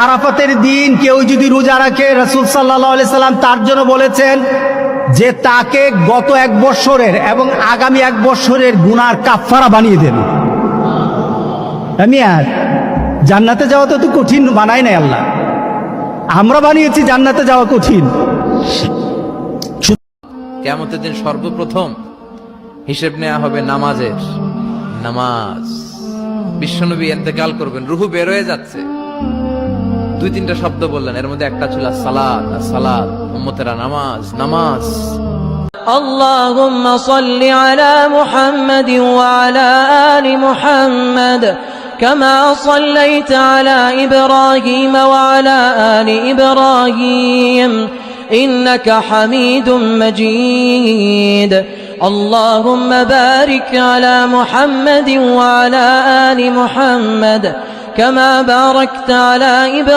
আরাফাতের দিন কেউ যদি রোজা রাখে, রাসূল সাল্লাল্লাহু আলাইহি সাল্লাম তার জন্য বলেছেন যে তাকে গত 1 বছরের এবং আগামী 1 বছরের গুনার কাফফারা বানিয়ে দেন। আমি আর জান্নাতে যাওয়া তো কঠিন বানাই নাই আল্লাহ, আমরা বানিয়েছি জান্নাতে যাওয়া কঠিন। কিয়ামতের দিন সর্বপ্রথম হিসেব নেওয়া হবে নামাজের। নামাজ, বিশ্বনবী ইন্তেকাল করবেন, রূহ বের হয়ে যাচ্ছে, 2-3টা শব্দ বললেন, এর মধ্যে একটা ছিল সালাত। সালাত উম্মতেরা নামাজ, নামাজ। اللهم صل على محمد وعلى آل محمد كما صليت على إبراهيم وعلى آل إبراهيم إنك حميد مجيد اللهم بارك على محمد وعلى آل محمد كما باركت على إبراهيم